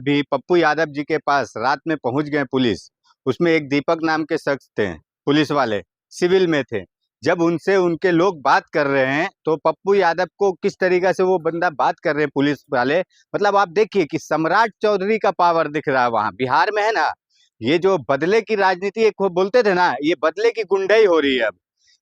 भी पप्पू यादव जी के पास रात में पहुंच गए पुलिस। उसमें एक दीपक नाम के शख्स थे, पुलिस वाले, सिविल में थे। जब उनसे उनके लोग बात कर रहे हैं तो पप्पू यादव को किस तरीका से वो बंदा बात कर रहे हैं पुलिस वाले, मतलब आप देखिए कि सम्राट चौधरी का पावर दिख रहा है वहां बिहार में, है ना। ये जो बदले की राजनीति एक वो बोलते थे ना, ये बदले की गुंडाई हो रही है अब।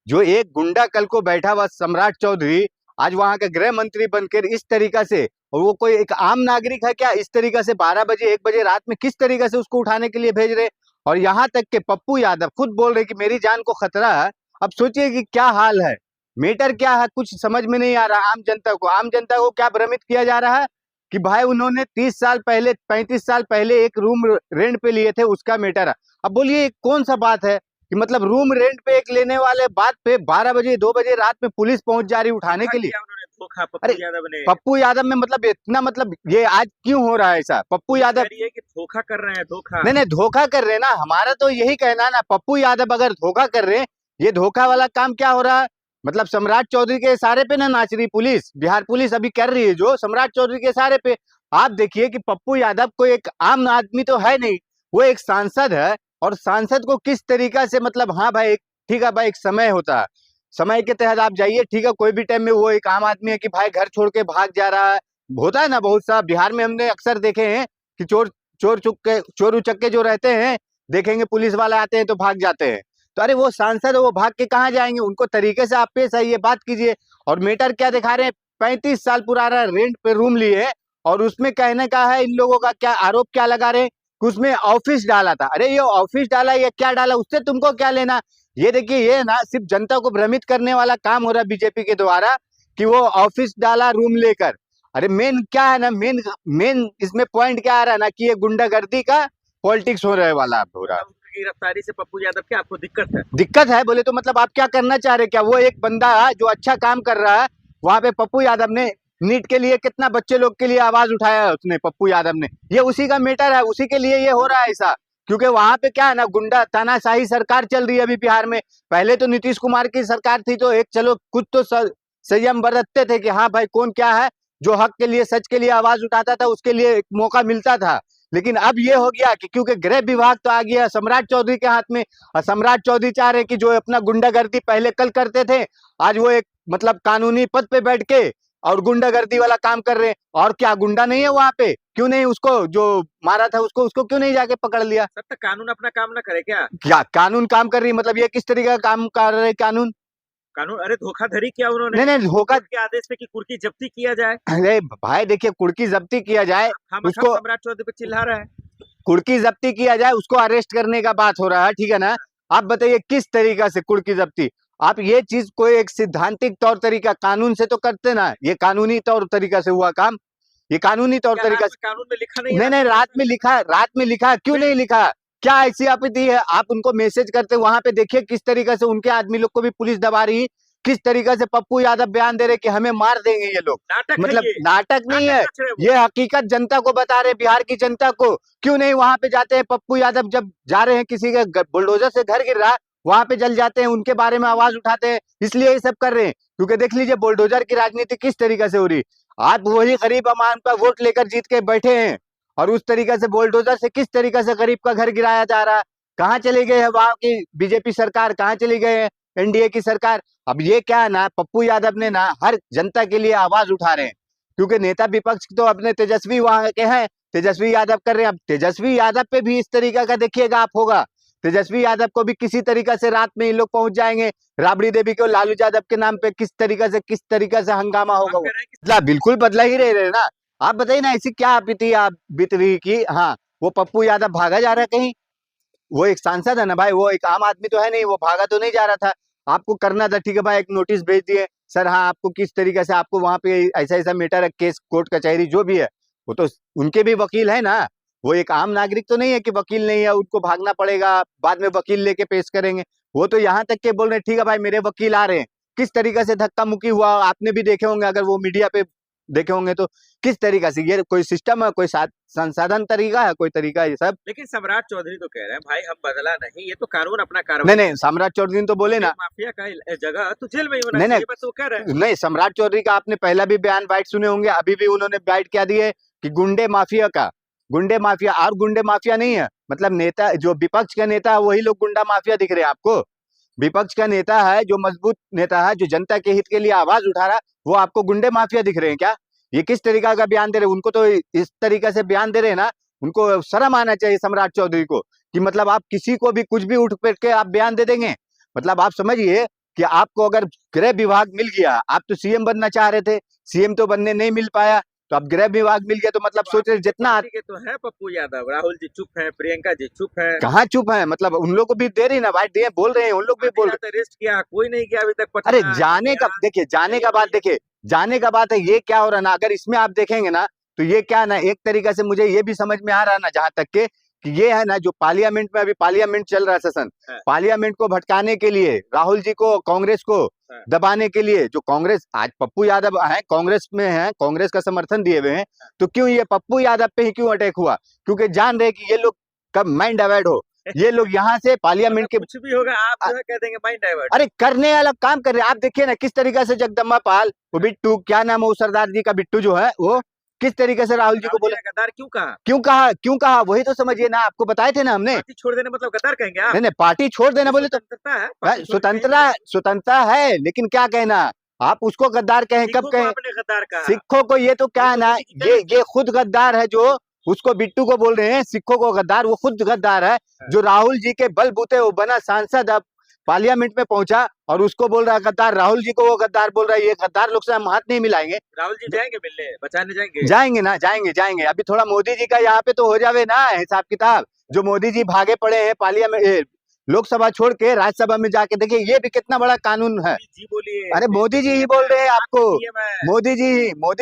जो एक गुंडा कल को बैठा हुआ सम्राट चौधरी आज वहां के गृह मंत्री बनकर इस तरीका से, और वो कोई एक आम नागरिक है क्या, इस तरीका से 12 बजे 1 बजे रात में किस तरीका से उसको उठाने के लिए भेज रहे। और यहाँ तक के पप्पू यादव खुद बोल रहे कि मेरी जान को खतरा है। अब सोचिए कि क्या हाल है, मेटर क्या है, कुछ समझ में नहीं आ रहा। आम जनता को क्या भ्रमित किया जा रहा है कि भाई उन्होंने 30 साल पहले 35 साल पहले एक रूम रेंट पे लिए थे, उसका मेटर है। अब बोलिए कौन सा बात है कि मतलब रूम रेंट पे एक लेने वाले बात पे 12 बजे 2 बजे रात में पुलिस पहुंच जा रही उठाने के लिए। अरे पप्पू यादव में मतलब इतना, मतलब ये आज क्यों हो रहा है ऐसा? पप्पू यादव ये कि धोखा कर रहे हैं, धोखा नहीं धोखा कर रहे हैं ना, हमारा तो यही कहना है ना। पप्पू यादव अगर धोखा कर रहे हैं, ये धोखा वाला काम क्या हो रहा है, मतलब सम्राट चौधरी के इशारे पे ना नाच रही पुलिस, बिहार पुलिस अभी कर रही है जो सम्राट चौधरी के इशारे पे। आप देखिए कि पप्पू यादव कोई एक आम आदमी तो है नहीं, वो एक सांसद है। और सांसद को किस तरीका से, मतलब हाँ भाई ठीक है भाई, एक समय होता है, समय के तहत आप जाइए, ठीक है, कोई भी टाइम में वो एक आम आदमी है कि भाई घर छोड़ के भाग जा रहा है, होता है ना बहुत सा। बिहार में हमने अक्सर देखे हैं कि चोर उचक्के जो रहते हैं, देखेंगे पुलिस वाले आते हैं तो भाग जाते हैं। तो अरे वो सांसद है, वो भाग के कहाँ जाएंगे, उनको तरीके से आप पेश आइए, बात कीजिए। और मेटर क्या दिखा रहे हैं, 35 साल पुराना रेंट पे रूम लिए, और उसमें कहने का है इन लोगों का क्या आरोप क्या लगा रहे हैं कि उसमें ऑफिस डाला था। अरे ये ऑफिस डाला या क्या डाला, उससे तुमको क्या लेना। ये देखिए, ये ना सिर्फ जनता को भ्रमित करने वाला काम हो रहा है बीजेपी के द्वारा कि वो ऑफिस डाला रूम लेकर। अरे मेन क्या है ना, मेन मेन इसमें पॉइंट क्या आ रहा है ना कि ये गुंडागर्दी का पॉलिटिक्स हो रहे वाला हो रहा है। गिरफ्तारी से पप्पू यादव की आपको दिक्कत है बोले तो मतलब आप क्या करना चाह रहे, क्या वो एक बंदा जो अच्छा काम कर रहा है वहां पे पप्पू यादव ने नीट के लिए कितना बच्चे लोग के लिए आवाज उठाया है उसने, पप्पू यादव ने, ये उसी का मैटर है, उसी के लिए ये हो रहा है ऐसा। क्योंकि वहां पे क्या है ना, गुंडा तानाशाही सरकार चल रही है अभी बिहार में। पहले तो नीतीश कुमार की सरकार थी तो एक चलो कुछ तो संयम बरतते थे कि हाँ भाई कौन क्या है, जो हक के लिए सच के लिए आवाज उठाता था उसके लिए एक मौका मिलता था। लेकिन अब ये हो गया कि क्योंकि गृह विभाग तो आ गया सम्राट चौधरी के हाथ में, और सम्राट चौधरी चाह रहे कि जो अपना गुंडागर्दी पहले कल करते थे, आज वो एक मतलब कानूनी पद पे बैठ के और गुंडागर्दी वाला काम कर रहे हैं। और क्या गुंडा नहीं है वहां पे, क्यों नहीं उसको जो मारा था उसको उसको क्यों नहीं जाके पकड़ लिया? तब तक कानून अपना काम ना करे क्या? क्या कानून काम कर रही है, मतलब ये किस तरीके का काम कर रहे कानून? अरे धोखाधड़ी किया उन्होंने। नहीं धोखा के आदेश पे कि कुर्की जब्ती किया जाए। अरे भाई देखिए, कुर्की जब्ती किया जाए, उसको सम्राट चौधरी पे चिल्ला रहा है, कुर्की जब्ती किया जाए, उसको अरेस्ट करने का बात हो रहा है, ठीक है ना। आप बताइए किस तरीका से कुर्की जब्ती, आप ये चीज कोई एक सिद्धांतिक तौर तरीका कानून से तो करते ना, ये कानूनी तौर तरीका से हुआ काम, ये कानूनी तौर तरीका से। कानून में लिखा नहीं, नहीं रात में लिखा, रात में लिखा, क्यों नहीं लिखा? क्या ऐसी आपत्ति है? आप उनको मैसेज करते वहां पे देखिए किस तरीके से उनके आदमी लोग को भी पुलिस दबा रही, किस तरीके से पप्पू यादव बयान दे रहे कि हमें मार देंगे ये लोग। मतलब नाटक नहीं है, ये हकीकत जनता को बता रहे, बिहार की जनता को। क्यों नहीं वहां पे जाते हैं पप्पू यादव, जब जा रहे हैं किसी के बुलडोजर से घर गिर रहा वहां पे जल जाते हैं, उनके बारे में आवाज उठाते हैं, इसलिए ये सब कर रहे हैं। क्योंकि देख लीजिए बुलडोजर की राजनीति किस तरीके से हो रही। आप वही गरीब अमान का वोट लेकर जीत के बैठे हैं, और उस तरीके से बुलडोजर से किस तरीके से गरीब का घर गिराया जा रहा है। कहाँ चले गए हैं वहां की बीजेपी सरकार, कहाँ चली गए हैं एनडीए की सरकार? अब ये क्या है ना, पप्पू यादव ने ना हर जनता के लिए आवाज उठा रहे हैं, क्योंकि नेता विपक्ष तो अपने तेजस्वी वहां के हैं, तेजस्वी यादव कर रहे हैं। अब तेजस्वी यादव पे भी इस तरीका का देखिएगा आप होगा, तेजस्वी यादव को भी किसी तरीके से रात में ये लोग पहुंच जाएंगे, राबड़ी देवी को लालू यादव के नाम पे किस तरीके से हंगामा होगा वो। बिल्कुल बदला ही रहे ना। आप बताइए ना ऐसी क्या आपत्ति आप बीत रही की, हाँ वो पप्पू यादव भागा जा रहा है कहीं? वो एक सांसद है ना भाई, वो एक आम आदमी तो है नहीं, वो भागा तो नहीं जा रहा था। आपको करना था ठीक है भाई, एक नोटिस भेज दिए सर, हाँ आपको किस तरीके से आपको वहां पे ऐसा ऐसा मैटर है, केस कोर्ट कचहरी जो भी है, वो तो उनके भी वकील है ना। वो एक आम नागरिक तो नहीं है कि वकील नहीं है उनको भागना पड़ेगा, बाद में वकील लेके पेश करेंगे। वो तो यहाँ तक के बोल रहे ठीक है भाई मेरे वकील आ रहे हैं। किस तरीके से धक्का मुक्की हुआ आपने भी देखे होंगे, अगर वो मीडिया पे देखे होंगे तो किस तरीका से, ये कोई सिस्टम है, कोई संसाधन तरीका है, कोई तरीका ये सब। लेकिन सम्राट चौधरी तो कह रहे हैं भाई हम बदला नहीं, ये तो कानून अपना कार्रवाई। नहीं सम्राट चौधरी तो बोले ना माफिया का जगह तो जेल में ही होना चाहिए, बस वो कह रहे हैं। नहीं सम्राट चौधरी का आपने पहला भी बयान बाइट सुने होंगे, अभी भी उन्होंने बाइट क्या दिए कि गुंडे माफिया का गुंडे माफिया, और गुंडे माफिया नहीं है, मतलब नेता जो विपक्ष का नेता है वही लोग गुंडा माफिया दिख रहे हैं आपको। विपक्ष का नेता है जो मजबूत नेता है, जो जनता के हित के लिए आवाज उठा रहा है, वो आपको गुंडे माफिया दिख रहे हैं क्या? ये किस तरीका का बयान दे रहे हैं? उनको तो इस तरीके से बयान दे रहे हैं ना, उनको शर्म आना चाहिए सम्राट चौधरी को, कि मतलब आप किसी को भी कुछ भी उठ पेट के आप बयान दे देंगे। मतलब आप समझिए कि आपको अगर गृह विभाग मिल गया, आप तो सीएम बनना चाह रहे थे, सीएम तो बनने नहीं मिल पाया, तो अब गृह विभाग मिल गया, तो मतलब सोच रहे जितना पार्टी के तो है पप्पू यादव, राहुल जी चुप है, प्रियंका जी चुप है, कहाँ चुप है, मतलब उन लोग को भी दे रही ना भाई, दे बोल रहे हैं, उन लोग भी बोल रहे। अरेस्ट किया, कोई नहीं किया अभी तक पटना। अरे जाने का देखिए, जाने का बात देखिए, जाने का बात है, ये क्या हो रहा है ना, अगर इसमें आप देखेंगे ना, तो ये क्या ना, एक तरीके से मुझे ये भी समझ में आ रहा है ना, जहां तक के कि ये है ना, जो पार्लियामेंट में अभी पार्लियामेंट चल रहा है सेशन, पार्लियामेंट को भटकाने के लिए, राहुल जी को, कांग्रेस को दबाने के लिए, जो कांग्रेस आज पप्पू यादव है, कांग्रेस में है, कांग्रेस का समर्थन दिए हुए हैं, तो क्यों ये पप्पू यादव पे ही क्यों अटैक हुआ? क्योंकि जान रहे कि ये लोग कब माइंड डाइवर्ट हो, ये लोग यहाँ से पार्लियामेंट के कुछ भी होगा आप जो है कह देंगे माइंड डाइवर्ट। अरे करने वाला काम कर रहे हैं। आप देखिए ना किस तरीके से जगदम्बा पाल, वो बिट्टू, क्या नाम है वो सरदार जी का, बिट्टू जो है, वो किस तरीके से राहुल जी को बोले, गद्दार क्यों कहा? क्यों कहा, वही तो समझिए ना, आपको बताए थे ना हमने। पार्टी छोड़ देने मतलब गद्दार कहेंगे आप? नहीं नहीं, पार्टी छोड़ देना बोले तो स्वतंत्रता है, पार्टी छोड़ स्वतंत्रता है, लेकिन क्या कहना, आप उसको गद्दार कहें, कब कहें? आपने गद्दार कहा? सिखों को ये तो क्या है ना, ये खुद गद्दार है, जो उसको बिट्टू को बोल रहे हैं सिखों को गद्दार, वो खुद गद्दार है, जो राहुल जी के बलबूते वो बना सांसद, अब पार्लियामेंट में पहुंचा और उसको बोल रहा है गद्दार, राहुल जी को वो गद्दार बोल रहा है। ये गद्दार लोग से हम हाथ नहीं मिलाएंगे। राहुल जी जाएंगे मिलने, बचाने जाएंगे? जाएंगे ना, जाएंगे। अभी थोड़ा मोदी जी का यहाँ पे तो हो जावे ना हिसाब किताब, जो मोदी जी भागे पड़े हैं पार्लियामेंट, लोकसभा छोड़ के राज्यसभा में जाके, देखिए ये भी कितना बड़ा कानून है। जी बोलिए। अरे मोदी जी ही बोल रहे हैं आपको, मोदी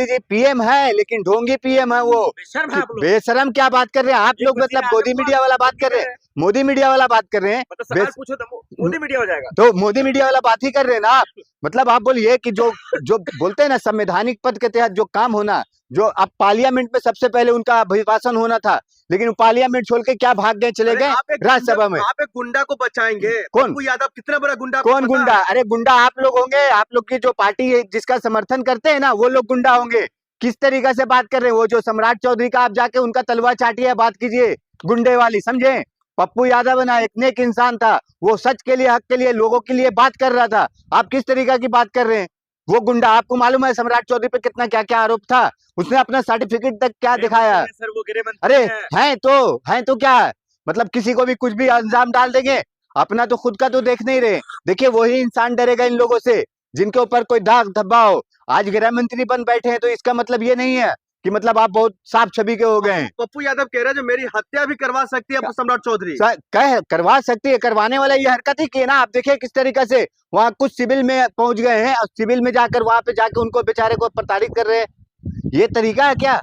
जी पीएम है, लेकिन ढोंगी पीएम है वो, बेशरम क्या बात कर रहे हैं आप लोग, मतलब मोदी मीडिया वाला बात कर रहे हैं, मोदी मीडिया वाला बात कर रहे हैं, पूछो तो मोदी मीडिया हो जाएगा, तो मोदी मीडिया वाला बात ही कर रहे हैं ना आप। मतलब आप बोलिए कि जो बोलते हैं ना संवैधानिक पद के तहत जो काम होना, जो अब पार्लियामेंट में सबसे पहले उनका अभिभाषण होना था, लेकिन पार्लियामेंट छोड़ के क्या भाग गए, चले गए राज्यसभा में। आप एक गुंडा को बचाएंगे? कौन? पप्पू यादव कितना बड़ा गुंडा? कौन गुंडा? अरे गुंडा आप लोग होंगे, आप लोग की जो पार्टी है जिसका समर्थन करते हैं ना, वो लोग गुंडा होंगे। किस तरीके से बात कर रहे हैं, वो जो सम्राट चौधरी का, आप जाके उनका तलवार चाटिए, बात कीजिए गुंडे वाली, समझे? पप्पू यादव ना एक नेक इंसान था, वो सच के लिए, हक के लिए, लोगों के लिए बात कर रहा था। आप किस तरीके की बात कर रहे हैं? वो गुंडा, आपको मालूम है सम्राट चौधरी पे कितना क्या क्या आरोप था, उसने अपना सर्टिफिकेट तक क्या दिखाया? सर वो अरे हैं तो क्या है, मतलब किसी को भी कुछ भी इल्जाम डाल देंगे, अपना तो खुद का तो देख नहीं रहे। देखिए वही इंसान डरेगा इन लोगों से जिनके ऊपर कोई दाग धब्बा हो। आज गृह मंत्री बन बैठे हैं, तो इसका मतलब ये नहीं है कि मतलब आप बहुत साफ छवि के हो गए हैं। पप्पू यादव कह रहे हैं जो मेरी हत्या भी करवा सकती है सम्राट चौधरी, करवा सकती है, करवाने वाला ये हरकत ही किए ना। आप देखिए किस तरीके से वहाँ कुछ सिविल में पहुंच गए हैं, और सिविल में जाकर वहां पे जाके उनको बेचारे को प्रताड़ित कर रहे हैं। ये तरीका है क्या?